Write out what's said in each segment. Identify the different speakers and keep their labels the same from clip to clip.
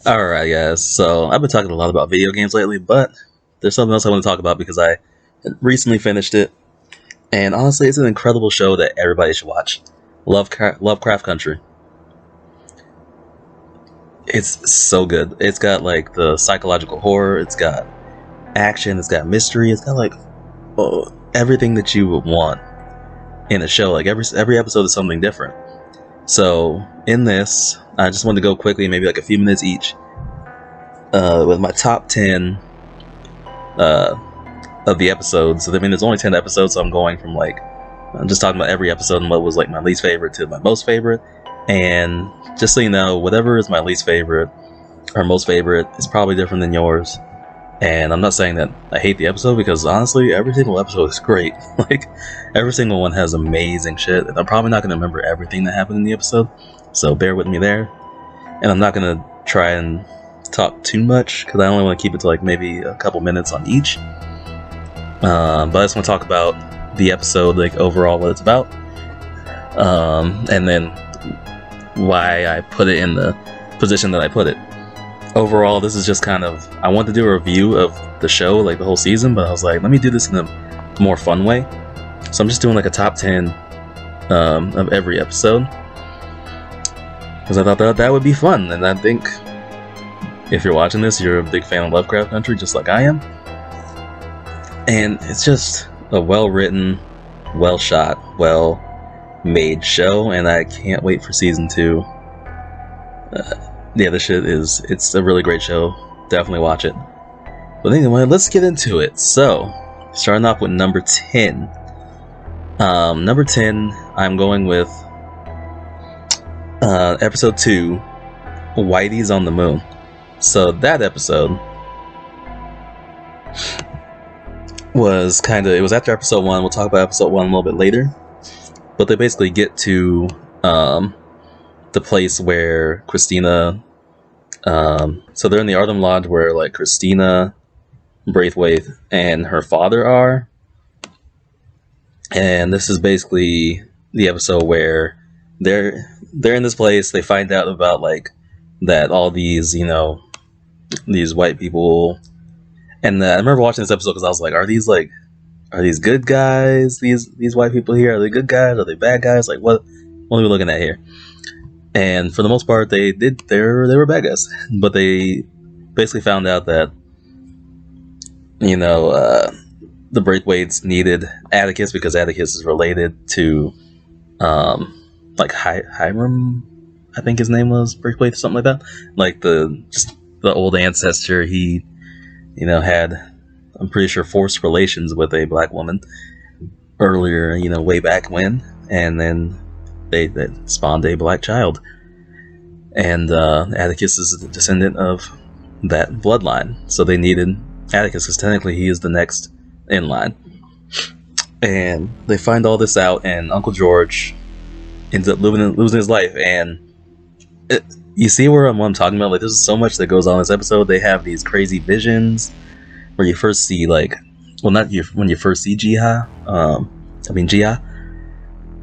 Speaker 1: Alright, guys, so I've been talking a lot about video games lately, but there's something else I want to talk about because I recently finished it, and honestly, it's an incredible show that everybody should watch. Lovecraft Country. It's so good. It's got like the psychological horror, it's got action, it's got mystery, it's got like everything that you would want in a show. Like every episode is something different. So in this, I just wanted to go quickly, maybe like a few minutes each, with my top 10 of the episodes. I mean, there's only 10 episodes, so I'm going from like, I'm just talking about every episode and what was like my least favorite to my most favorite. And just so you know, whatever is my least favorite or most favorite is probably different than yours. And I'm not saying that I hate the episode, because honestly, every single episode is great. Like, every single one has amazing shit. And I'm probably not going to remember everything that happened in the episode, so bear with me there. And I'm not going to try and talk too much, because I only want to keep it to like maybe a couple minutes on each. But I just want to talk about the episode, like overall what it's about. And then why I put it in the position that I put it. Overall, this is just kind of, I wanted to do a review of the show, like the whole season, but I was like, let me do this in a more fun way. So I'm just doing like a top 10 of every episode, because I thought that would be fun. And I think if you're watching this, you're a big fan of Lovecraft Country, just like I am. And it's just a well-written, well-shot, well-made show, and I can't wait for season 2. Yeah, this shit it's a really great show. Definitely watch it. But anyway, let's get into it. So, starting off with number 10. Number 10, I'm going with episode 2, Whitey's on the Moon. So that episode was it was after episode 1. We'll talk about episode 1 a little bit later. But they basically get to the place where Christina, so they're in the Artem Lodge where like Christina, Braithwaite, and her father are. And this is basically the episode where they're in this place. They find out about like that all these, these white people. And I remember watching this episode because I was like, are these good guys? These white people here, are they good guys? Are they bad guys? Like, what are we looking at here? And for the most part, they were bad guys. But they basically found out that, the Braithwaites needed Atticus because Atticus is related to, like Hiram, I think his name was, Braithwaite, something like that. Like the old ancestor, he, had, I'm pretty sure, forced relations with a black woman earlier, way back when. And then they spawned a black child, and Atticus is a descendant of that bloodline, so they needed Atticus because technically he is the next in line. And they find all this out, and Uncle George ends up losing his life. And you see what I'm talking about? Like, there's so much that goes on in this episode. They have these crazy visions where you first see when you first see Jiha,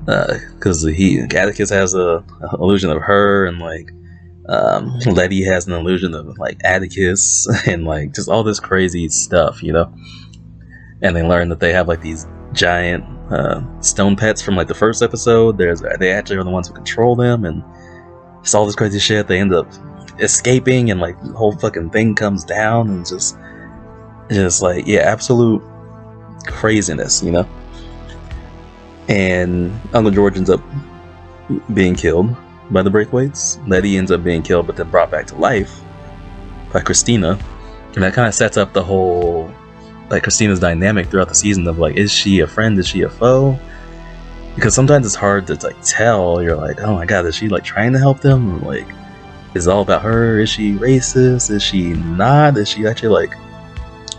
Speaker 1: because Atticus has a illusion of her, and like Letty has an illusion of like Atticus, and like just all this crazy stuff, And they learn that they have like these giant stone pets from like the first episode. They actually are the ones who control them, and just all this crazy shit. They end up escaping, and like the whole fucking thing comes down, and just like, yeah, absolute craziness, And Uncle George ends up being killed by the Braithwaites. Letty ends up being killed, but then brought back to life by Christina. And that kind of sets up the whole, like, Christina's dynamic throughout the season of, like, is she a friend? Is she a foe? Because sometimes it's hard to, like, tell. You're like, oh my god, is she, like, trying to help them? Or, like, is it all about her? Is she racist? Is she not? Is she actually, like,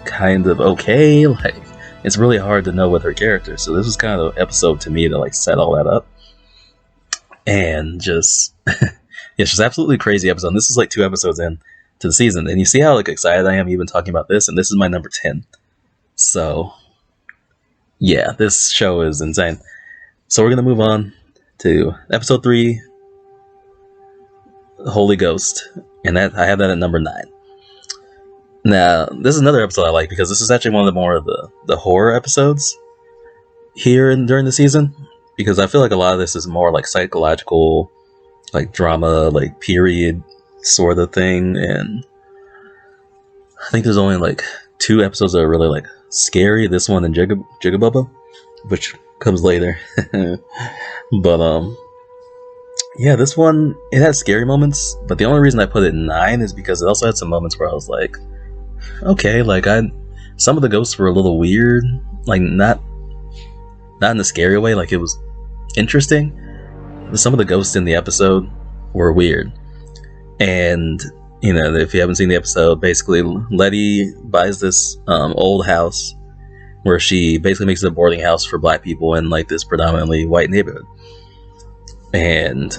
Speaker 1: kind of okay? Like, it's really hard to know with her character. So this was kind of an episode to me to like set all that up. And just yeah, it's just absolutely crazy episode. And this is like 2 episodes in to the season, and you see how like excited I am even talking about this, and this is my number 10. So yeah, this show is insane. So we're gonna move on to episode 3, Holy Ghost. and that I have that at number 9. Now, this is another episode I like because this is actually one of the more of the horror episodes here during the season, because I feel like a lot of this is more like psychological, like drama, like period sort of thing, and I think there's only like 2 episodes that are really like scary. This one and Jig-A-Bobo, which comes later. But yeah, this one, it has scary moments, but the only reason I put it 9 is because it also had some moments where I was like, okay, like some of the ghosts were a little weird, like not in a scary way, like it was interesting. Some of the ghosts in the episode were weird, and you know, if you haven't seen the episode, basically Letty buys this old house where she basically makes it a boarding house for black people in like this predominantly white neighborhood. And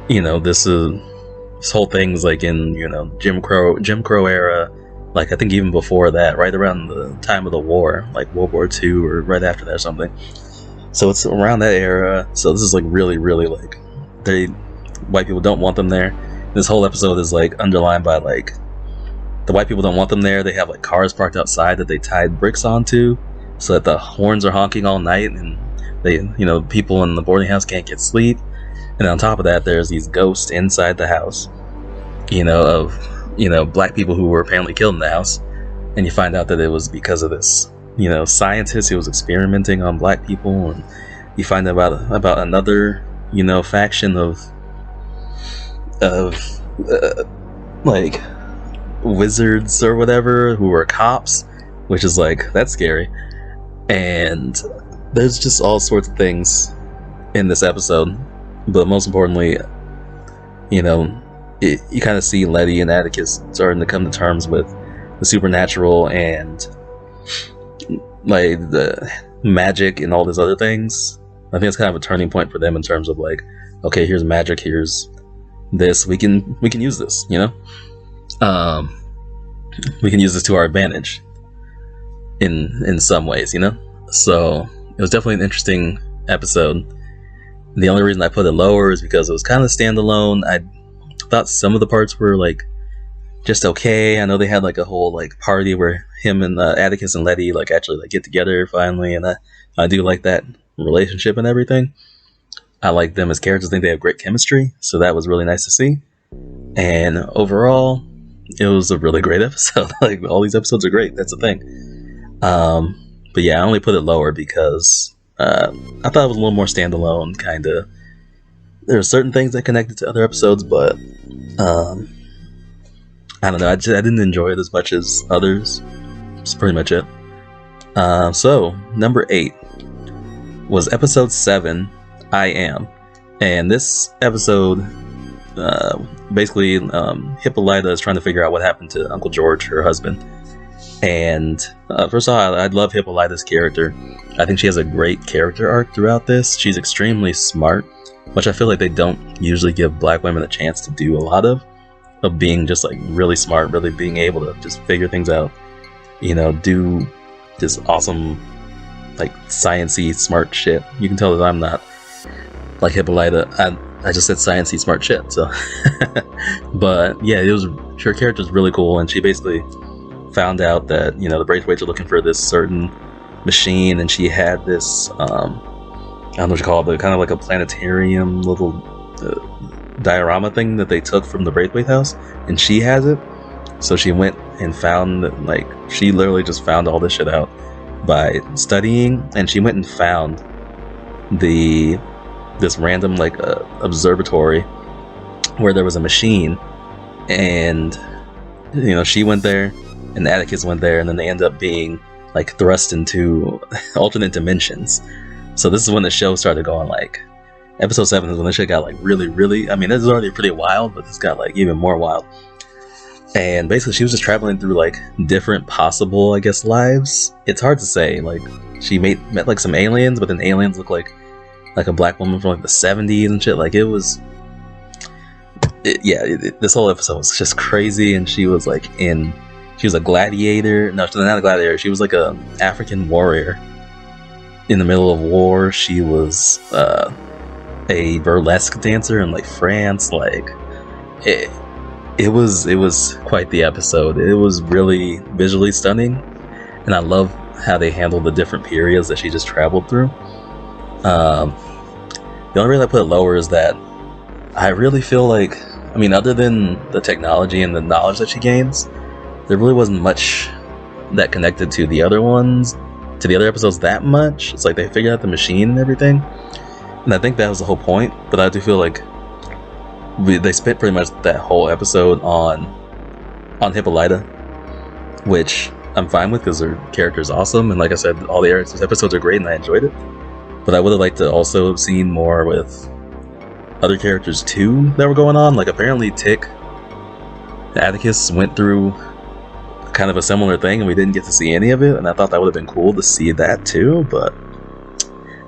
Speaker 1: you know, this whole thing's like in, you know, Jim Crow era, like I think even before that, right around the time of the war, like World War II or right after that or something. So it's around that era. So this is like really, really like white people don't want them there. This whole episode is like underlined by like the white people don't want them there. They have like cars parked outside that they tied bricks onto, so that the horns are honking all night, and they, you know, people in the boarding house can't get sleep. And on top of that, there's these ghosts inside the house, you know, of, you know, black people who were apparently killed in the house. And you find out that it was because of this, you know, scientist who was experimenting on black people. And you find out about another, you know, faction of like wizards or whatever who were cops, which is like, that's scary. And there's just all sorts of things in this episode. But most importantly, you know, you kind of see Letty and Atticus starting to come to terms with the supernatural and like the magic and all these other things. I think it's kind of a turning point for them in terms of like, okay, here's magic, here's this, we can use this, you know, we can use this to our advantage in some ways, you know. So it was definitely an interesting episode. The only reason I put it lower is because it was kind of standalone. I thought some of the parts were like just okay. I know they had like a whole like party where him and Atticus and Letty like actually like get together finally, and I do like that relationship and everything. I like them as characters. I think they have great chemistry, so that was really nice to see. And overall, it was a really great episode. Like all these episodes are great. That's the thing. But yeah, I only put it lower because I thought it was a little more standalone, kind of. There are certain things that connected to other episodes, but I don't know. I didn't enjoy it as much as others. That's pretty much it. So number 8 was episode 7, I Am, and this episode basically Hippolyta is trying to figure out what happened to Uncle George, her husband. And first of all, I love Hippolyta's character. I think she has a great character arc throughout this. She's extremely smart, which I feel like they don't usually give black women a chance to do a lot of being just like really smart, really being able to just figure things out, you know, do just awesome like sciencey smart shit. You can tell that I'm not like Hippolyta. I just said sciencey smart shit. So, but yeah, her character's really cool, and she basically found out that, you know, the Braithwaites are looking for this certain machine, and she had this I don't know what you call it, but kind of like a planetarium little diorama thing that they took from the Braithwaite house, and she has it. So she went and found that, like, she literally just found all this shit out by studying, and she went and found this random like observatory where there was a machine, and you know, she went there and Atticus went there, and then they end up being like thrust into alternate dimensions. So this is when the show started going like, episode 7 is when the shit got like really, I mean, this is already pretty wild, but this got like even more wild. And basically she was just traveling through like different possible, I guess, lives. It's hard to say. Like, she met like some aliens, but then aliens look like a black woman from like the 70s and shit. Like, it was this whole episode was just crazy. And she was like she was a gladiator. No, not a gladiator. She was like a African warrior in the middle of war. She was a burlesque dancer in like France. Like, it was quite the episode. It was really visually stunning, and I love how they handled the different periods that she just traveled through. The only reason I put it lower is that I really feel like, I mean, other than the technology and the knowledge that she gains, there really wasn't much that connected to the other ones, to the other episodes that much. It's like they figured out the machine and everything, and I think that was the whole point. But I do feel like they spent pretty much that whole episode on Hippolyta, which I'm fine with because her character is awesome, and like I said, all the episodes are great and I enjoyed it. But I would have liked to also have seen more with other characters too that were going on. Like apparently Atticus went through kind of a similar thing and we didn't get to see any of it, and I thought that would have been cool to see that too, but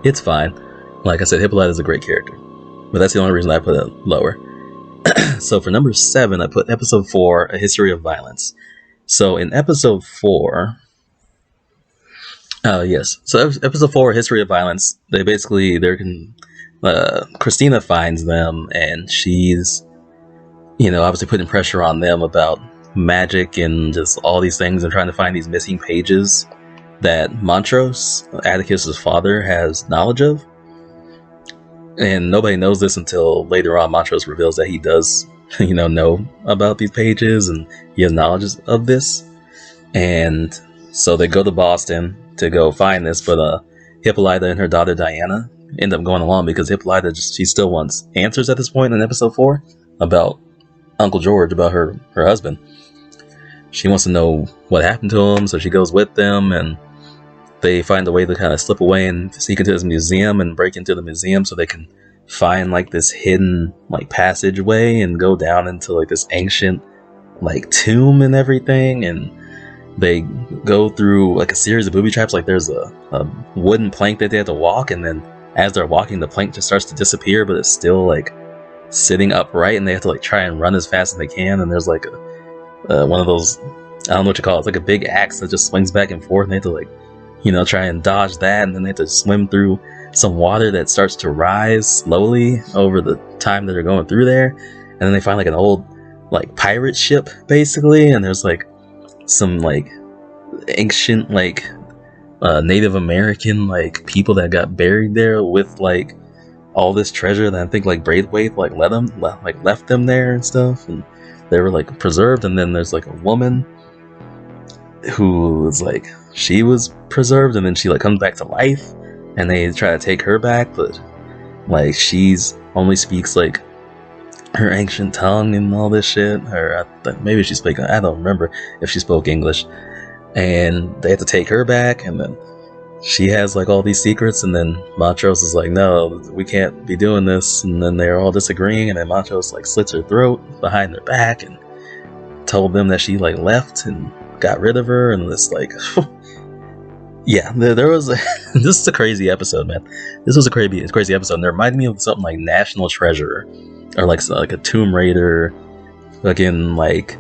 Speaker 1: it's fine. Like I said, Hippolyta is a great character, but that's the only reason I put it lower. So for number 7, I put episode 4, A History of Violence. So in episode 4, episode 4, History of Violence, Christina finds them, and she's, obviously putting pressure on them about magic and just all these things, and trying to find these missing pages that Montrose, Atticus's father, has knowledge of. And nobody knows this until later on. Montrose reveals that he does, know about these pages, and he has knowledge of this. And so they go to Boston to go find this, but Hippolyta and her daughter Diana end up going along because Hippolyta she still wants answers at this point in episode 4 about Uncle George, about her husband. She wants to know what happened to him, so she goes with them, and they find a way to kind of slip away and sneak into this museum and break into the museum so they can find like this hidden like passageway and go down into like this ancient like tomb and everything. And they go through like a series of booby traps. Like there's a wooden plank that they have to walk, and then as they're walking, the plank just starts to disappear, but it's still like sitting upright, and they have to like try and run as fast as they can. And there's like one of those, I don't know what you call it, it's like a big axe that just swings back and forth, and they have to like try and dodge that, and then they have to swim through some water that starts to rise slowly over the time that they're going through there. And then they find like an old like pirate ship basically, and there's like some like ancient like Native American like people that got buried there with like all this treasure that I think like Braithwaite like left them there and stuff, and they were like preserved. And then there's like a woman who was like, she was preserved, and then she like comes back to life, and they try to take her back, but like she's only speaks like her ancient tongue and all this shit. Or maybe she spoke, I don't remember if she spoke English, and they have to take her back, and then she has like all these secrets, and then Montrose is like, no, we can't be doing this. And then they're all disagreeing, and then Montrose like slits her throat behind their back and told them that she like left and got rid of her. And this like yeah, there was this is a crazy episode, man. This was a crazy episode, and it reminded me of something like National Treasure, or like a Tomb Raider, fucking like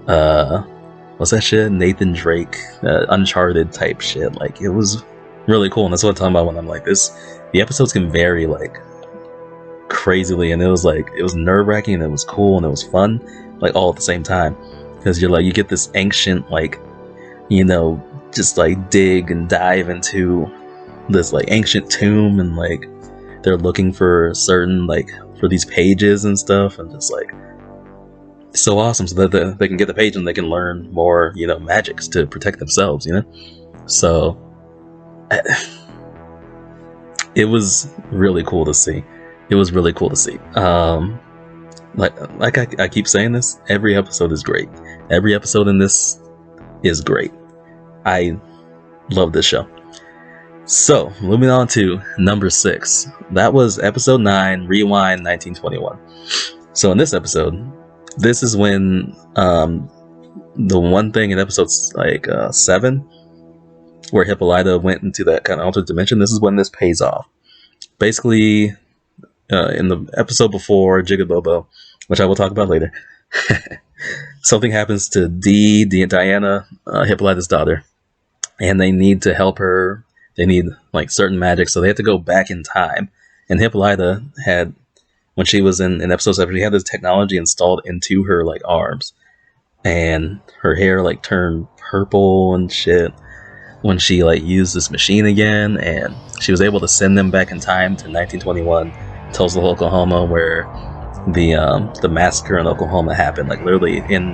Speaker 1: what's that shit, Nathan Drake, Uncharted type shit. Like it was really cool, and that's what I'm talking about when I'm like this. The episodes can vary like crazily, and it was nerve-wracking, and it was cool, and it was fun, like all at the same time, because you're like, you get this ancient like, just like dig and dive into this like ancient tomb, and like they're looking for certain like for these pages and stuff, and just like it's so awesome, so that they can get the page and they can learn more magics to protect themselves. So it was really cool to see. Like I keep saying this, every episode is great. Every episode in this is great. I love this show. So, moving on to number 6. That was episode 9, Rewind 1921. So in this episode, this is when the one thing in episodes like 7, where Hippolyta went into that kind of alternate dimension, this is when this pays off. Basically, in the episode before, Jig-A-Bobo, which I will talk about later, something happens to Diana, Hippolyta's daughter, and they need to help her. They need like certain magic, so they have to go back in time. And Hippolyta when she was in episode 7, she had this technology installed into her like arms, and her hair like turned purple and shit when she like used this machine again, and she was able to send them back in time to 1921, Tulsa, Oklahoma, where the massacre in Oklahoma happened, like literally in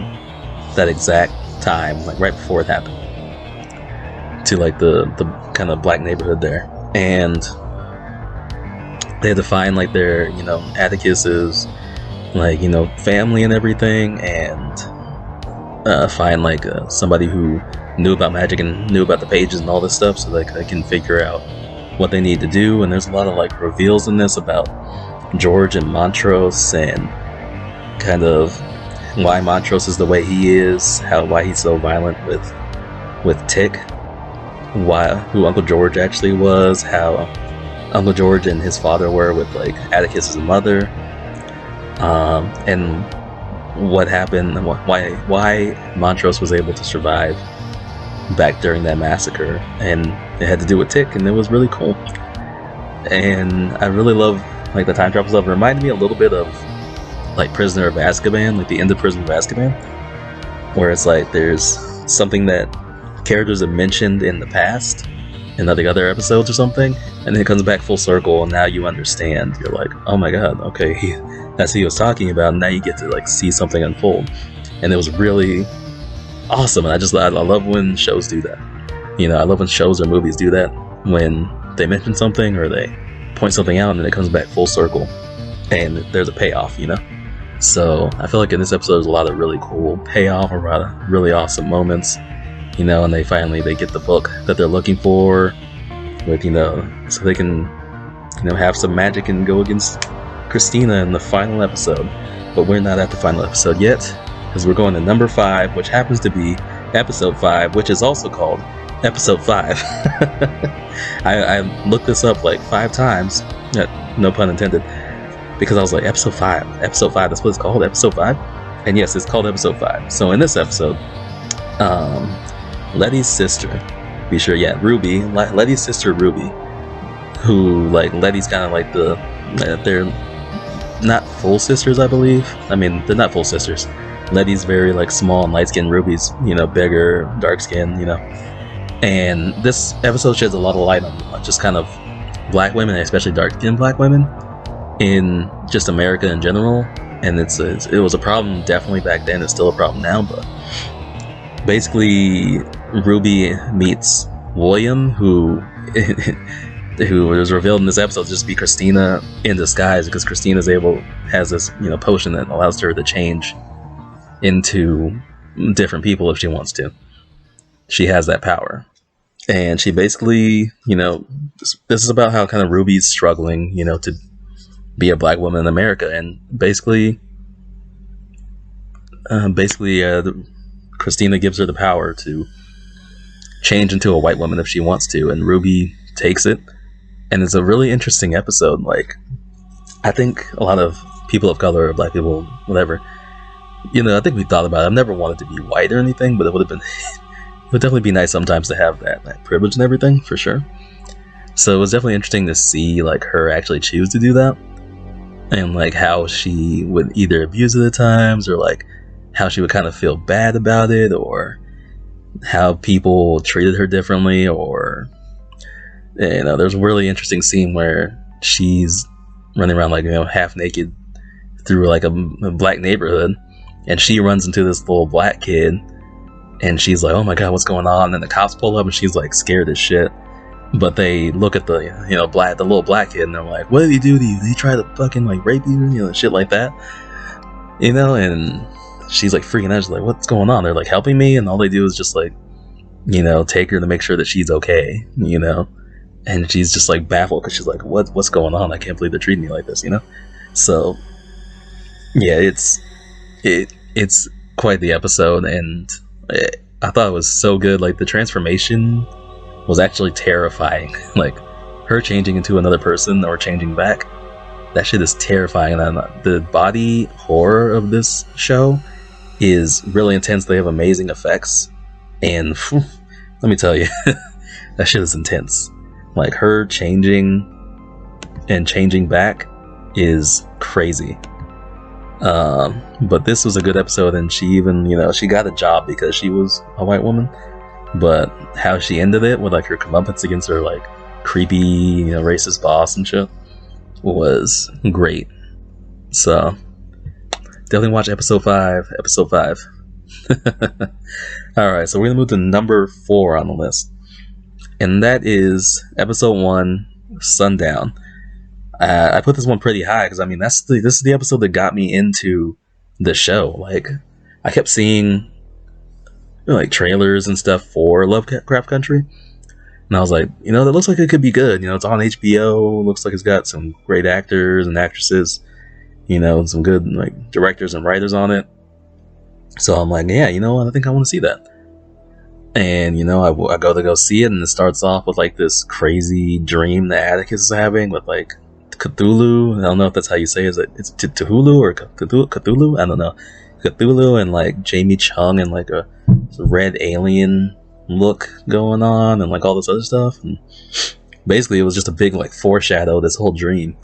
Speaker 1: that exact time, like right before it happened, to like the kind of black neighborhood there. And they had to find like their, you know, Atticus's like, you know, family and everything, and find like somebody who knew about magic and knew about the pages and all this stuff, so like they can figure out what they need to do. And there's a lot of like reveals in this about George and Montrose, and kind of why Montrose is the way he is, why he's so violent with Tick, who Uncle George actually was, how Uncle George and his father were with like Atticus's mother, and what happened, why Montrose was able to survive back during that massacre, and it had to do with Tick, and it was really cool. And I really love like the time travel stuff. It reminded me a little bit of like Prisoner of Azkaban, like the end of Prisoner of Azkaban, where it's like there's something that characters have mentioned in the past in the other episodes or something, and then it comes back full circle, and now you understand. You're like, oh my god, okay, that's what he was talking about, and now you get to like see something unfold. And it was really awesome, and I love when shows do that. You know, I love when shows or movies do that, when they mention something or they point something out and then it comes back full circle and there's a payoff, you know? So I feel like in this episode there's a lot of really cool payoff, a lot of really awesome moments, you know, and they get the book that they're looking for with, you know, so they can, you know, have some magic and go against Christina in the final episode. But we're not at the final episode yet, because we're going to number 5, which happens to be episode 5, which is also called episode 5. I looked this up like 5 times, no pun intended, because I was like, episode 5, that's what it's called, episode 5? And yes, it's called episode 5. So in this episode, Letty's sister, Ruby, Letty's sister Ruby, who, like, Letty's kind of like they're not full sisters, I believe. I mean, they're not full sisters. Letty's very, like, small and light-skinned. Ruby's, you know, bigger, dark-skinned, you know. And this episode sheds a lot of light on just kind of black women, especially dark-skinned black women, in just America in general. And it was a problem definitely back then. It's still a problem now, but basically Ruby meets William, who was revealed in this episode to just be Christina in disguise, because Christina has this, you know, potion that allows her to change into different people if she wants to. She has that power. And she basically, you know, this is about how kind of Ruby's struggling, you know, to be a black woman in America. And basically Christina gives her the power to change into a white woman if she wants to, and Ruby takes it. And it's a really interesting episode. Like, I think a lot of people of color, black people, whatever, you know, I think we thought about it. I've never wanted to be white or anything, but it would definitely be nice sometimes to have that privilege and everything, for sure. So it was definitely interesting to see, like, her actually choose to do that, and like how she would either abuse it at times, or like how she would kind of feel bad about it, or how people treated her differently, or, you know, there's a really interesting scene where she's running around, like, you know, half naked through like a black neighborhood, and she runs into this little black kid, and she's like, oh my god, what's going on? And the cops pull up, and she's like scared as shit. But they look at the, you know, the little black kid, and they're like, what did he do to you? Did he try to fucking like rape you? You know, shit like that, you know. And she's like freaking out. She's like, what's going on? They're like helping me, and all they do is just like, you know, take her to make sure that she's okay, you know. And she's just like baffled, because she's like, what's going on? I can't believe they're treating me like this, you know. So yeah, it's quite the episode, and I thought it was so good. Like, the transformation was actually terrifying. Like, her changing into another person or changing back, that shit is terrifying. And the body horror of this show is really intense. They have amazing effects, and let me tell you, that shit is intense. Like, her changing and changing back is crazy. But this was a good episode, and she even, she got a job because she was a white woman. But how she ended it with like her comeuppance against her like creepy, racist boss and shit was great. So definitely watch episode 5. Alright, so we're gonna move to number 4 on the list, and that is episode 1, Sundown. I put this one pretty high because this is the episode that got me into the show. Like, I kept seeing like trailers and stuff for Lovecraft Country, and I was like, that looks like it could be good. It's on HBO. Looks like it's got some great actors and actresses. Some good like directors and writers on it. So I'm like, yeah, I think I want to see that. And I go see it, and it starts off with like this crazy dream that Atticus is having with like Cthulhu. I don't know if that's how you say it. It's Cthulhu or Cthulhu? I don't know. Cthulhu and like Jamie Chung and like a red alien look going on and like all this other stuff. And basically it was just a big like foreshadow of this whole dream.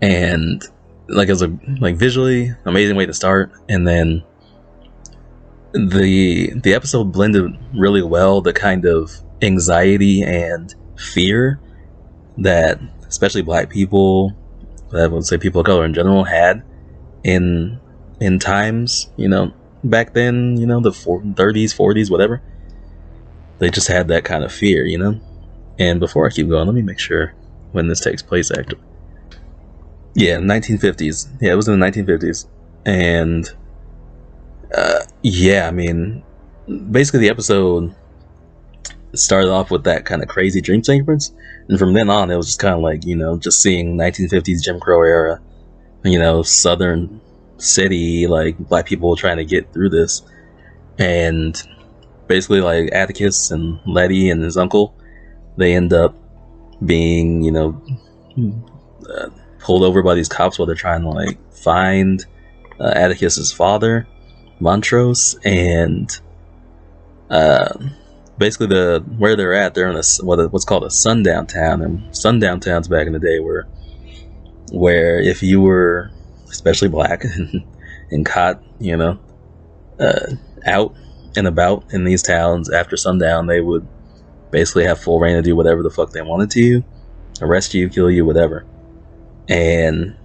Speaker 1: And like it was a like visually amazing way to start. And then the episode blended really well the kind of anxiety and fear that especially black people, I would say people of color in general, had in times, back then, the 30s, 40s, whatever. They just had that kind of fear, And before I keep going, let me make sure when this takes place, actually. Yeah, 1950s. Yeah, it was in the 1950s. And, basically the episode started off with that kind of crazy dream sequence. And from then on, it was just kind of like, just seeing 1950s Jim Crow era, Southern city, like black people trying to get through this. And basically like Atticus and Letty and his uncle, they end up being, pulled over by these cops while they're trying to like find Atticus's father, Montrose. And basically where they're at, they're in what's called a sundown town. And sundown towns back in the day where if you were especially black and caught out and about in these towns after sundown, they would basically have full reign to do whatever the fuck they wanted to you, arrest you, kill you, whatever. And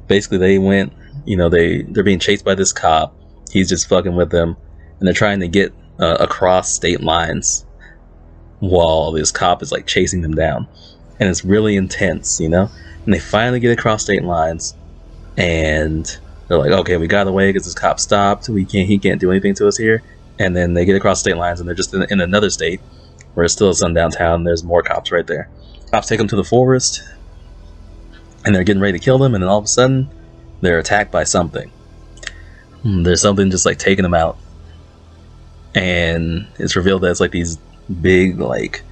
Speaker 1: basically they went, they're being chased by this cop. He's just fucking with them, and they're trying to get across state lines while this cop is like chasing them down, and it's really intense, and they finally get across state lines, and they're like, okay, we got away because this cop stopped, he can't do anything to us here. And then they get across state lines, and they're just in another state where it's still a sundown town, and there's more cops right there. Cops take them to the forest, and they're getting ready to kill them, and then all of a sudden they're attacked by something. There's something just like taking them out, and it's revealed that it's like these big like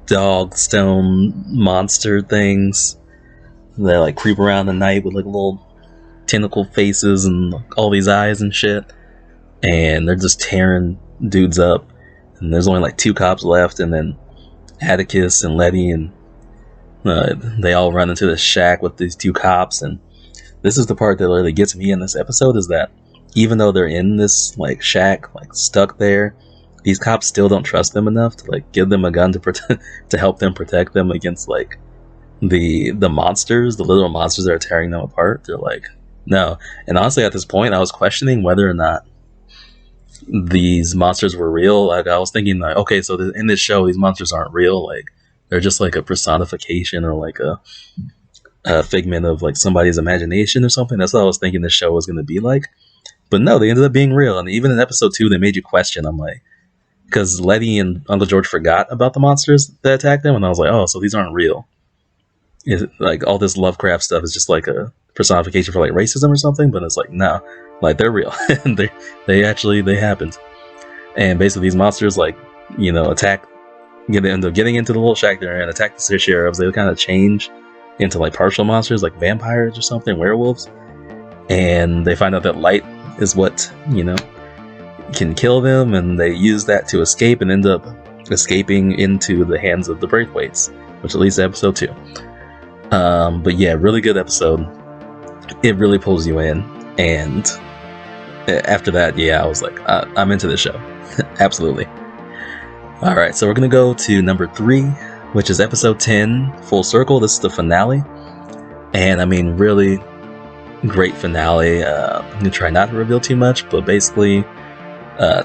Speaker 1: dog stone monster things that like creep around the night with like little tentacle faces and all these eyes and shit, and they're just tearing dudes up. And there's only like 2 cops left, and then Atticus and Letty and they all run into this shack with these 2 cops. And this is the part that really gets me in this episode, is that even though they're in this like shack, like stuck there, these cops still don't trust them enough to like give them a gun to help them protect them against like the monsters, the literal monsters that are tearing them apart. They're like, no. And honestly, at this point, I was questioning whether or not these monsters were real. Like, I was thinking like, okay, so in this show, these monsters aren't real. Like, they're just like a personification or like a figment of like somebody's imagination or something. That's what I was thinking this show was going to be like. But no, they ended up being real. And even in episode 2, they made you question. I'm like, because Letty and Uncle George forgot about the monsters that attacked them, and I was like, oh, so these aren't real. Like all this Lovecraft stuff is just like a personification for like racism or something. But it's like, no, like they're real. they happened. And basically these monsters like attack, end up getting into the little shack there and attack the sheriffs. They kind of change into like partial monsters, like vampires or something, werewolves. And they find out that light is what can kill them, and they use that to escape and end up escaping into the hands of the Braithwaites, which leads to episode 2. But yeah, really good episode. It really pulls you in, and after that, yeah, I was like, I'm into this show. Absolutely. Alright, so we're gonna go to number 3, which is episode 10, Full Circle. This is the finale. And I mean, really great finale. I'm gonna try not to reveal too much, but basically,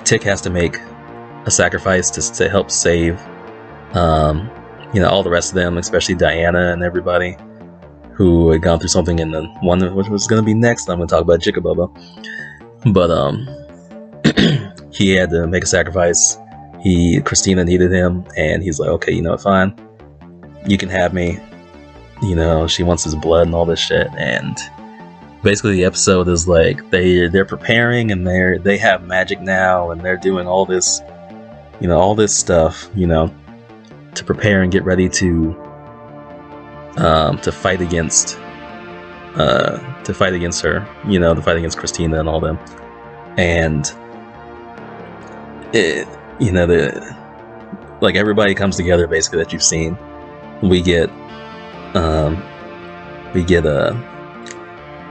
Speaker 1: Tick has to make a sacrifice to help save, all the rest of them, especially Diana and everybody who had gone through something in the one which was gonna be next. I'm gonna talk about Jig-A-Bobo. But he had to make a sacrifice. Christina needed him, and he's like, okay, fine, you can have me. She wants his blood and all this shit. And basically the episode is like they're preparing, and they have magic now, and they're doing all this stuff to prepare and get ready to fight against her, to fight against Christina and all them. And everybody comes together basically that you've seen. We get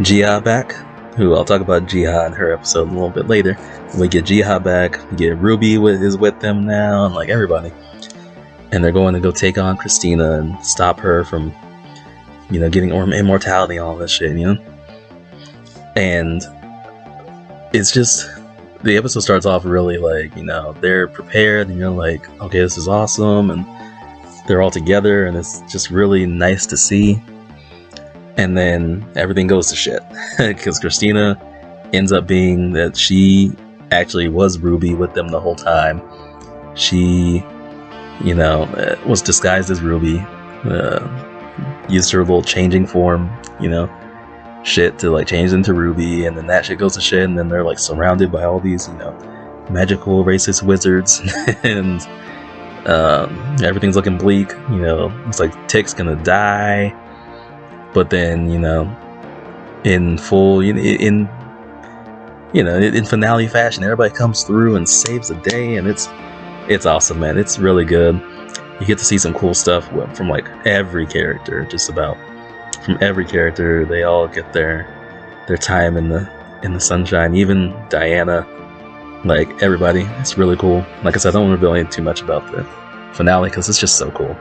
Speaker 1: Gia back, who I'll talk about Gia in her episode a little bit later. We get Gia back. We get Ruby is with them now, and everybody. And they're going to go take on Christina and stop her from, getting immortality and all this shit, And it's just, the episode starts off really they're prepared, and you're like, okay, this is awesome, and they're all together, and it's just really nice to see. And then everything goes to shit because Christina ends up being that she actually was Ruby with them the whole time. She, was disguised as Ruby, used her little changing form, shit to change into Ruby, and then that shit goes to shit, and then they're surrounded by all these, magical racist wizards, and everything's looking bleak. It's like Tick's gonna die. But then, in full, in finale fashion, everybody comes through and saves the day, and it's awesome, man. It's really good. You get to see some cool stuff from every character, just about from every character. They all get their time in the sunshine. Even Diana, everybody. It's really cool. Like I said, I don't want to reveal too much about the finale because it's just so cool.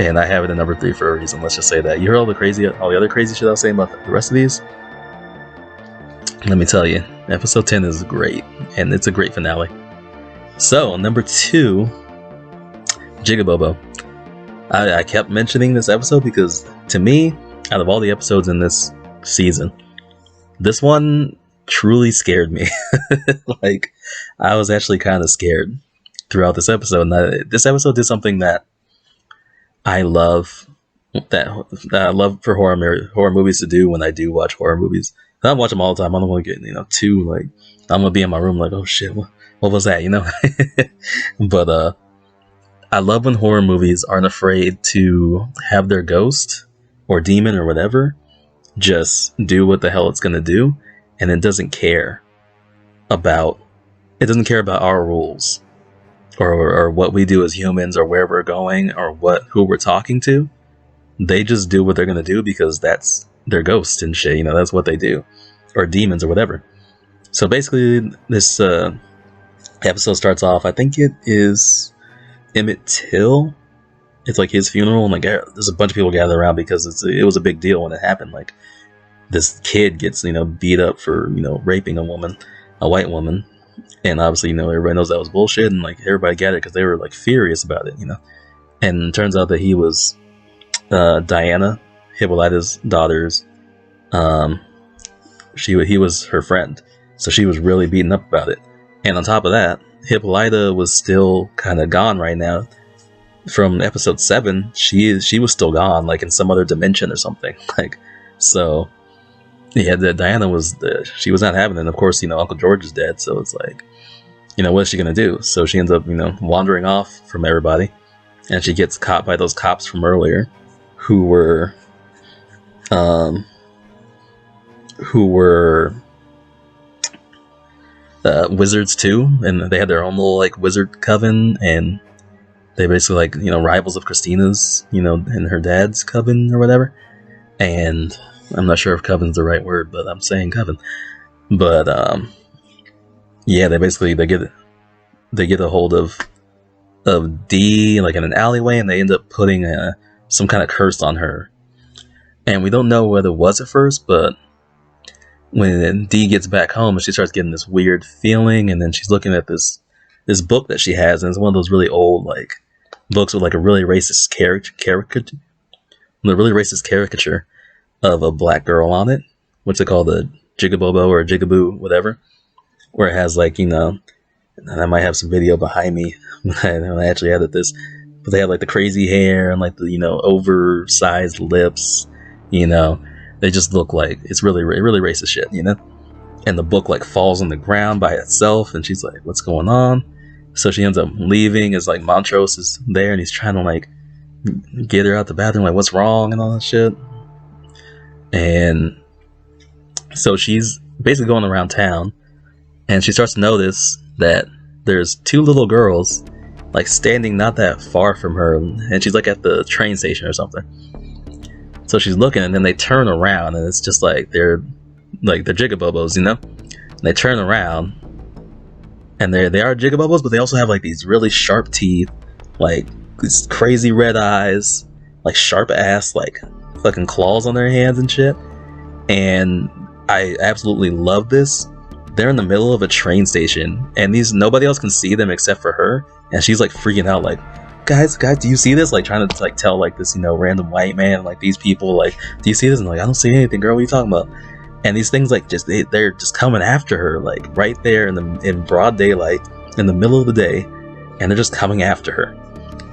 Speaker 1: And I have it at number 3 for a reason. Let's just say that. You heard all the other crazy shit I was saying about the rest of these? Let me tell you, episode 10 is great, and it's a great finale. So, number 2, Jig-A-Bobo. I kept mentioning this episode because, to me, out of all the episodes in this season, this one truly scared me. I was actually kind of scared throughout this episode. And this episode did something that I love for horror movies to do when I do watch horror movies. I don't watch them all the time. I don't want to get too I'm gonna be in my room oh shit, what was that, But I love when horror movies aren't afraid to have their ghost or demon or whatever just do what the hell it's gonna do, and it doesn't care about our rules. Or what we do as humans, or where we're going, or who we're talking to. They just do what they're gonna do because that's their ghosts and shit. That's what they do, or demons or whatever. So basically, this episode starts off. I think it is Emmett Till. It's his funeral, and there's a bunch of people gathered around because it was a big deal when it happened. This kid gets beat up for raping a white woman. And obviously, everybody knows that was bullshit, and everybody gathered because they were furious about it, And it turns out that he was Diana, Hippolyta's daughter's. He was her friend, so she was really beaten up about it. And on top of that, Hippolyta was still kind of gone right now. From episode 7, she was still gone, in some other dimension or something. So. Yeah, Diana she was not having it. And of course, Uncle George is dead, so it's what is she gonna do? So she ends up, wandering off from everybody, and she gets caught by those cops from earlier, who were wizards too, and they had their own little wizard coven, and they basically like, you know, rivals of Christina's, you know, and her dad's coven or whatever. And I'm not sure if coven's the right word, but I'm saying coven. But yeah, they get a hold of Dee like in an alleyway, and they end up putting some kind of curse on her. And we don't know what it was at first, but when Dee gets back home, she starts getting this weird feeling, and then she's looking at this book that she has, and it's one of those really old like books with like a really racist caricature of a black girl on it. What's it called? The Jig-A-Bobo or Jig-A-Boo, whatever. Where it has like, you know, and I might have some video behind me when I actually edit this, but they have like the crazy hair and like the, you know, oversized lips, you know. They just look like it's really racist shit, you know. And the book like falls on the ground by itself, and she's like, what's going on? So she ends up leaving as like Montrose is there, and he's trying to like get her out the bathroom, like what's wrong and all that shit. And so she's basically going around town, and she starts to notice that there's two little girls like standing not that far from her, and she's like at the train station or something. So she's looking, and then they turn around, and it's just like they're Jig-A-Bobos, you know. And they turn around, and they are Jig-A-Bobos, but they also have like these really sharp teeth, like these crazy red eyes, like sharp ass like fucking claws on their hands and shit. And I absolutely love this. They're in the middle of a train station, and nobody else can see them except for her, and she's like freaking out, like, guys, do you see this? Like trying to like tell like this, you know, random white man, like these people, like, do you see this? And like, I don't see anything, girl. What are you talking about? And these things like they're just coming after her, like right there in broad daylight, in the middle of the day, and they're just coming after her.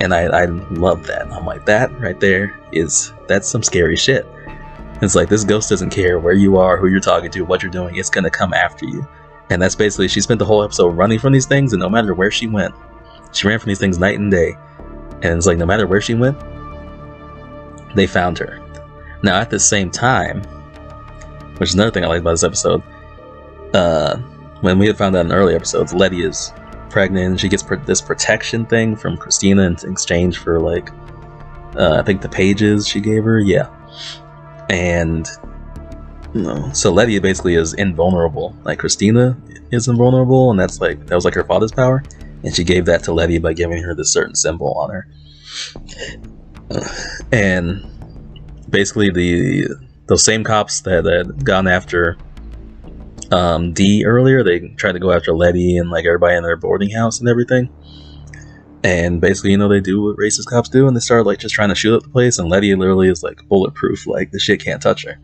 Speaker 1: And I love that. I'm like, that right there that's some scary shit. It's like this ghost doesn't care where you are, who you're talking to, what you're doing. It's gonna come after you. And that's basically, she spent the whole episode running from these things, and no matter where she went, she ran from these things night and day. And it's like, no matter where she went, they found her. Now, at the same time, which is another thing I like about this episode, when we had found out in early episodes, Letty is pregnant, and she gets this protection thing from Christina in exchange for, like, I think the pages she gave her, yeah. And, you know, so Letty basically is invulnerable. Like, Christina is invulnerable, and that was like her father's power. And she gave that to Letty by giving her this certain symbol on her. And basically those same cops that had gone after Dee earlier, they tried to go after Letty and like everybody in their boarding house and everything. And basically, you know, they do what racist cops do, and they start like just trying to shoot up the place, and Letty literally is like bulletproof, like the shit can't touch her.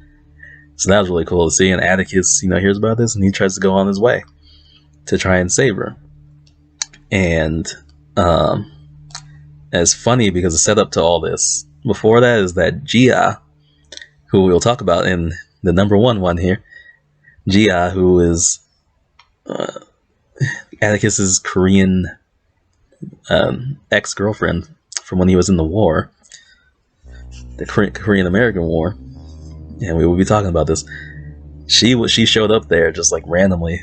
Speaker 1: So that was really cool to see. And Atticus, you know, hears about this, and he tries to go on his way to try and save her. And it's funny because the setup to all this before that is that Gia, who we'll talk about in the number one here, Gia, who is Atticus's Korean ex-girlfriend from when he was in the war, the Korean American War, and we will be talking about this. She showed up there just like randomly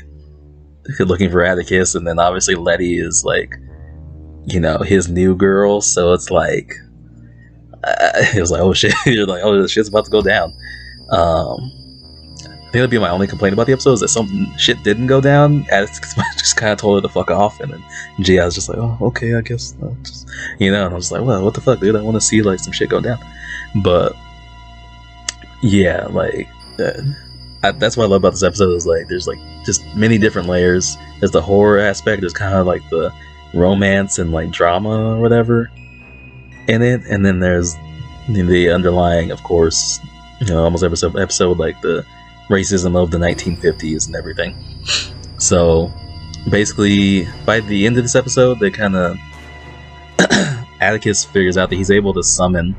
Speaker 1: looking for Atticus, and then obviously Letty is like, you know, his new girl, so it's like it was like, oh shit. You're like, oh, this shit's about to go down. I think that'd be my only complaint about the episode, is that some shit didn't go down. Atticus just kind of told her to fuck off, and then Gia was just like, oh, okay, I guess, just, you know. And I was like, well, what the fuck, dude? I want to see like some shit go down. But yeah, like that's what I love about this episode, is like there's like just many different layers. There's the horror aspect, there's kind of like the romance and like drama or whatever in it, and then there's the underlying, of course, you know, almost every episode, like the racism of the 1950s and everything. So basically, by the end of this episode, they kind of Atticus figures out that he's able to summon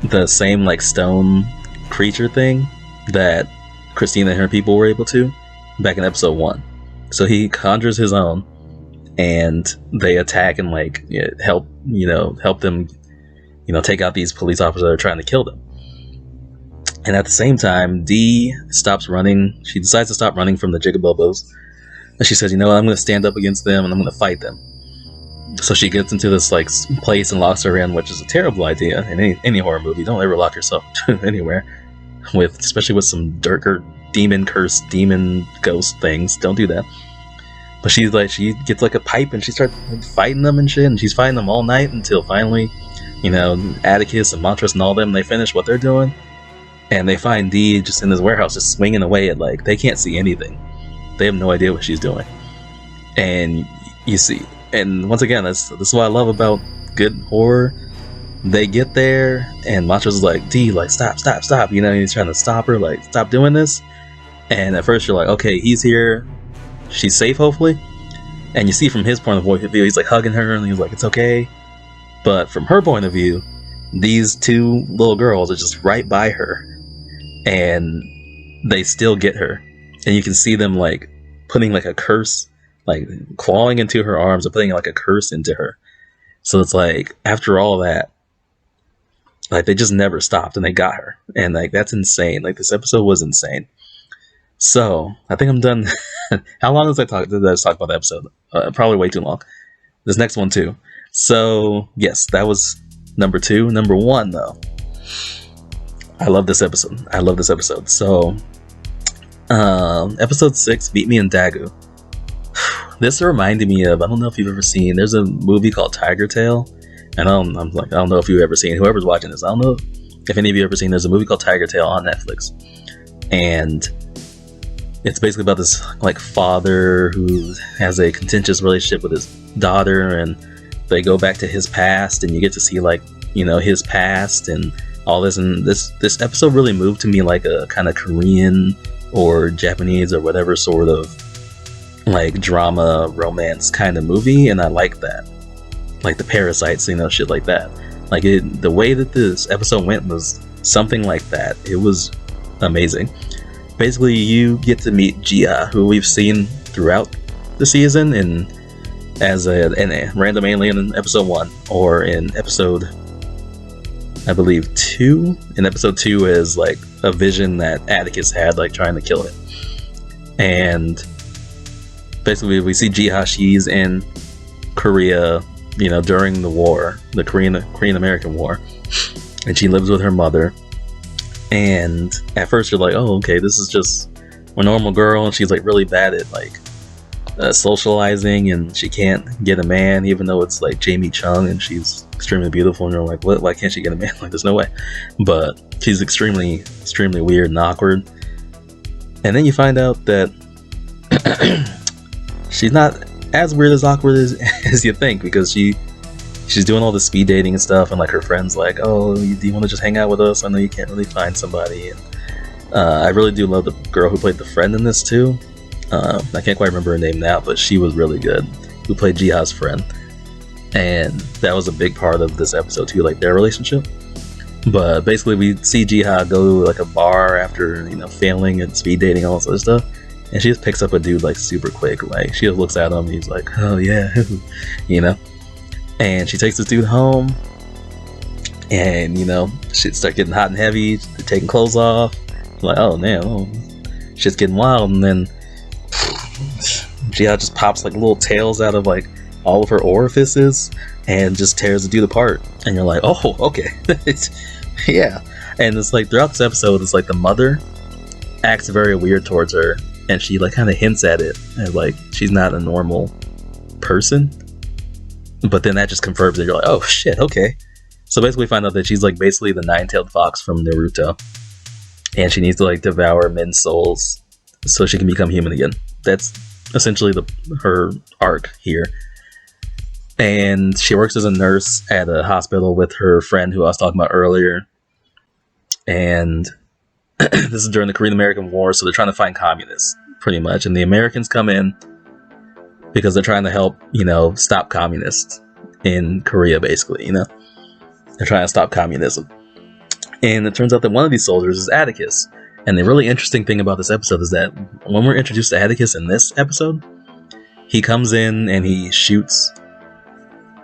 Speaker 1: the same like stone creature thing that Christina and her people were able to back in episode 1. So he conjures his own, and they attack and like help them, you know, take out these police officers that are trying to kill them. And at the same time, Dee stops running. She decides to stop running from the Jig-A-Bobos, and she says, you know what, I'm going to stand up against them, and I'm going to fight them. So she gets into this like place and locks her in, which is a terrible idea in any horror movie. Don't ever lock yourself anywhere, especially with some darker demon curse, demon ghost things. Don't do that. But she gets like a pipe and she starts fighting them and shit, and she's fighting them all night until finally, Atticus and Montrose and all them, they finish what they're doing, and they find Dee just in this warehouse, just swinging away at like they can't see anything. They have no idea what she's doing, and you see. And once again, this is what I love about good horror. They get there, and Montrose is like, Dee, like, stop. He's trying to stop her, like, stop doing this. And at first you're like, okay, he's here. She's safe, hopefully. And you see from his point of view, he's like hugging her, and he's like, it's okay. But from her point of view, these two little girls are just right by her. And they still get her. And you can see them, like, putting, like, a curse, like clawing into her arms and putting like a curse into her. So it's like, after all that, like they just never stopped and they got her. And like, that's insane. Like, this episode was insane. So I think I'm done. How long did I talk about the episode? Probably way too long. This next one too. So yes, that was number 2. Number 1 though, I love this episode. So episode 6, Meet Me in Daegu. This reminded me of, I don't know if you've ever seen, there's a movie called Tiger Tail. And I don't know if you've ever seen, whoever's watching this, I don't know if any of you have ever seen, there's a movie called Tiger Tail on Netflix. And it's basically about this like father who has a contentious relationship with his daughter, and they go back to his past, and you get to see like, his past and all this. And this episode really moved to me like a kind of Korean or Japanese or whatever sort of like drama romance kind of movie, and I like that, like the parasites, shit like that. Like the way that this episode went was something like that. It was amazing. Basically, you get to meet Ji-Ha, who we've seen throughout the season as a random alien in episode 1, or in episode, I believe, 2. In episode 2 is like a vision that Atticus had, like trying to kill him. And basically, we see Ji-Ha. She's in Korea, during the war, the Korean-American War, and she lives with her mother. And at first, you're like, "Oh, okay, this is just a normal girl," and she's like really bad at like socializing, and she can't get a man, even though it's like Jamie Chung, and she's extremely beautiful. And you're like, "What? Why can't she get a man?" Like, there's no way. But she's extremely weird and awkward. And then you find out that she's not as weird as awkward as you think, because she's doing all the speed dating and stuff, and like her friends like, oh, do you want to just hang out with us? I know you can't really find somebody. And I really do love the girl who played the friend in this too. I can't quite remember her name now, but she was really good, who played Ji-Ha's friend. And that was a big part of this episode too, like their relationship. But basically we see Ji-Ha go to like a bar after failing at speed dating, all this other stuff. And she just picks up a dude like super quick. Like, she just looks at him and he's like, oh yeah, And she takes this dude home, and shit start getting hot and heavy. They're taking clothes off. Like, oh man, shit's getting wild. And then Ji-Ha just pops like little tails out of like all of her orifices and just tears the dude apart. And you're like, oh, okay. Yeah. And it's like throughout this episode, it's like the mother acts very weird towards her, and she like kind of hints at it as like she's not a normal person. But then that just confirms it. You're like, oh shit, okay. So basically we find out that she's like basically the nine-tailed fox from Naruto, and she needs to like devour men's souls so she can become human again. That's essentially her arc here. And she works as a nurse at a hospital with her friend who I was talking about earlier. And this is during the Korean-American War, so they're trying to find communists, pretty much. And the Americans come in because they're trying to help, stop communists in Korea, basically, They're trying to stop communism. And it turns out that one of these soldiers is Atticus. And the really interesting thing about this episode is that when we're introduced to Atticus in this episode, he comes in and he shoots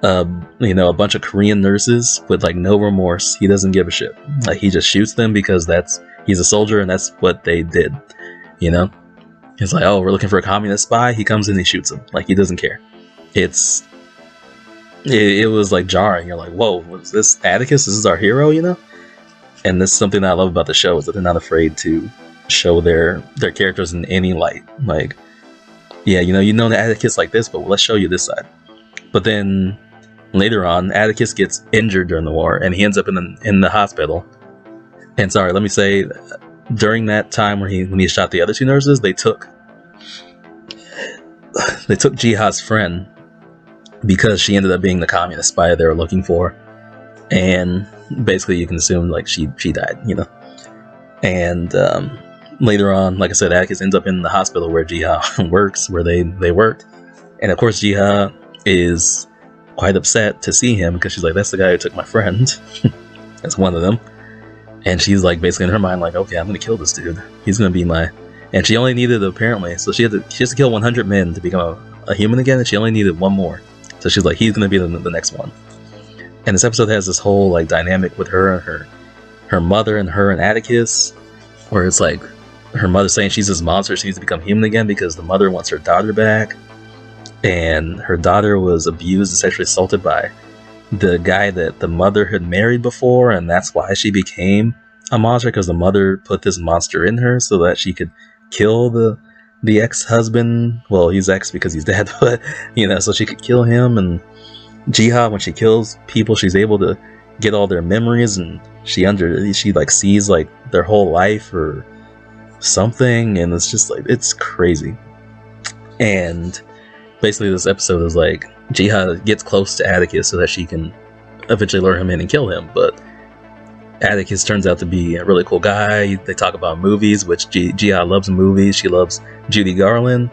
Speaker 1: a bunch of Korean nurses with like no remorse. He doesn't give a shit. Like, he just shoots them because he's a soldier and that's what they did. He's like, oh, we're looking for a communist spy. He comes in and he shoots him. Like, he doesn't care. It's it was like jarring. You're like, whoa, was this Atticus? This is our hero, you know? And this is something that I love about the show, is that they're not afraid to show their characters in any light. Like, yeah, you know the Atticus like this, but let's show you this side. But then later on, Atticus gets injured during the war, and he ends up in the hospital. And sorry, let me say, during that time when he shot the other two nurses, they took Jiha's friend, because she ended up being the communist spy they were looking for, and basically you can assume like she died, you know. And later on, like I said, Atticus ends up in the hospital where Jiha works, where they worked, and of course Jiha is quite upset to see him, because she's like, that's the guy who took my friend. That's one of them. And she's like, basically in her mind, like, okay, I'm gonna kill this dude. He's gonna be my... And she only needed, apparently, so she has to kill 100 men to become a human again, and she only needed one more. So she's like, he's gonna be the next one. And this episode has this whole like dynamic with her and her mother, and her and Atticus, where it's like her mother saying she's this monster, she needs to become human again because the mother wants her daughter back, and her daughter was abused and sexually assaulted by the guy that the mother had married before, and that's why she became a monster, because the mother put this monster in her so that she could kill the ex-husband. Well, he's ex because he's dead, but you know, so she could kill him. And Jiha, when she kills people, she's able to get all their memories, and she like sees like their whole life or something, and it's just like, it's crazy. And basically this episode is like Jiha gets close to Atticus so that she can eventually lure him in and kill him, but Atticus turns out to be a really cool guy. They talk about movies, which Jiha loves movies. She loves Judy Garland,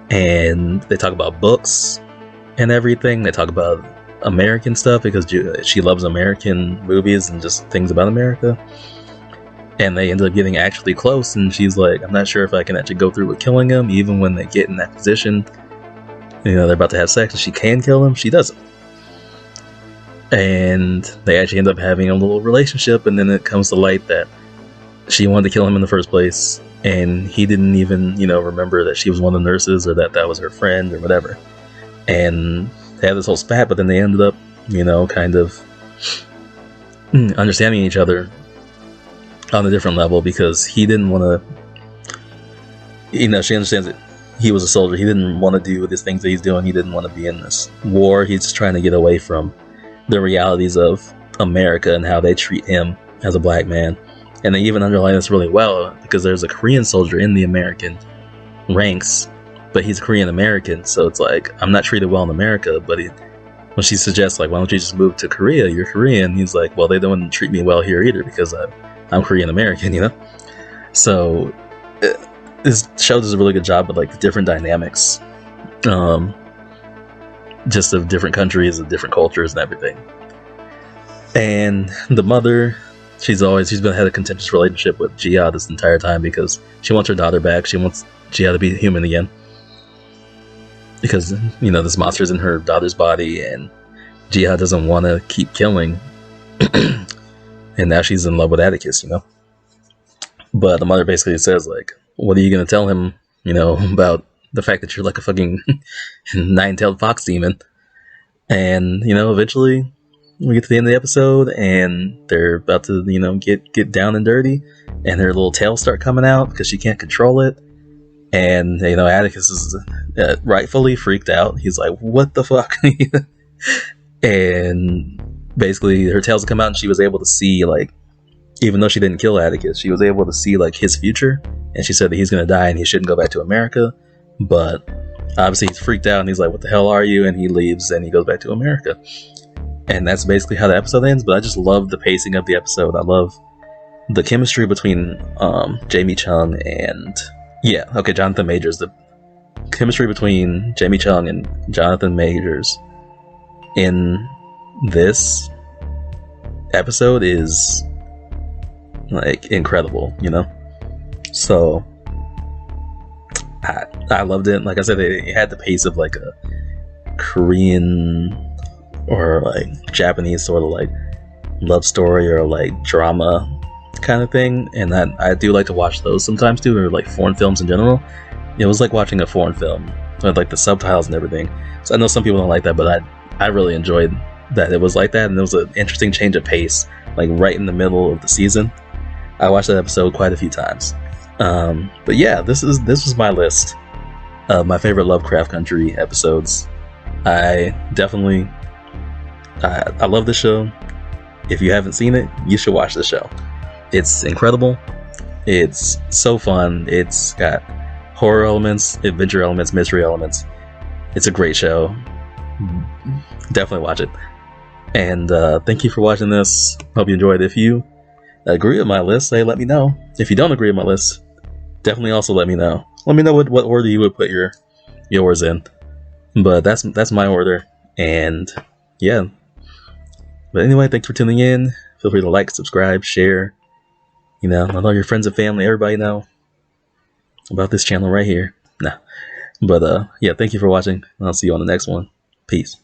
Speaker 1: and they talk about books and everything. They talk about American stuff because she loves American movies and just things about America. And they end up getting actually close, and she's like, I'm not sure if I can actually go through with killing him. Even when they get in that position, you know, they're about to have sex and she can kill him, she doesn't. And they actually end up having a little relationship, and then it comes to light that she wanted to kill him in the first place, and he didn't even, you know, remember that she was one of the nurses, or that was her friend, or whatever. And they had this whole spat, but then they ended up, you know, kind of understanding each other on a different level, because he didn't want to, you know, she understands that he was a soldier. He didn't want to do these things that he's doing. He didn't want to be in this war. He's just trying to get away from the realities of America and how they treat him as a black man. And they even underline this really well, because there's a Korean soldier in the American ranks, but he's Korean American, so it's like, I'm not treated well in America. But when she suggests, like, why don't you just move to Korea, you're Korean, he's like, well, they don't treat me well here either because I'm Korean American, you know. So this show does a really good job with like the different dynamics, just of different countries and different cultures and everything. And the mother, she's had a contentious relationship with Jiha this entire time, because she wants her daughter back. She wants Jiha to be human again, because, you know, this monster's in her daughter's body, and Jiha doesn't want to keep killing. And now she's in love with Atticus, you know. But the mother basically says, like, what are you going to tell him, you know, about the fact that you're like a fucking nine-tailed fox demon? And, you know, eventually we get to the end of the episode, and they're about to, you know, get down and dirty, and their little tails start coming out because she can't control it. And, you know, Atticus is rightfully freaked out. He's like, what the fuck? And basically her tails come out, and she was able to see, like, even though she didn't kill Atticus, she was able to see like his future, and she said that he's going to die and he shouldn't go back to America. But obviously he's freaked out, and he's like, what the hell are you? And he leaves, and he goes back to America. And that's basically how the episode ends. But I just love the pacing of the episode. I love the chemistry between Jamie Chung and Jonathan Majors. The chemistry between Jamie Chung and Jonathan Majors in this episode is like incredible, you know. So I loved it. Like I said, it had the pace of like a Korean or like Japanese sort of like love story or like drama kind of thing, and I do like to watch those sometimes too, or like foreign films in general. It was like watching a foreign film with like the subtitles and everything. So I know some people don't like that, but I really enjoyed that it was like that, and it was an interesting change of pace, like right in the middle of the season. I watched that episode quite a few times. But yeah, this was my list of my favorite Lovecraft Country episodes. I love the show. If you haven't seen it, you should watch the show. It's incredible. It's so fun. It's got horror elements, adventure elements, mystery elements. It's a great show. Definitely watch it. And thank you for watching this. Hope you enjoyed. If you agree with my list, let me know. If you don't agree with my list, definitely also let me know. Let me know what order you would put yours in. But that's my order. And yeah. But anyway, thanks for tuning in. Feel free to like, subscribe, share. Let all your friends and family, everybody know about this channel right here. Nah. But yeah, thank you for watching. I'll see you on the next one. Peace.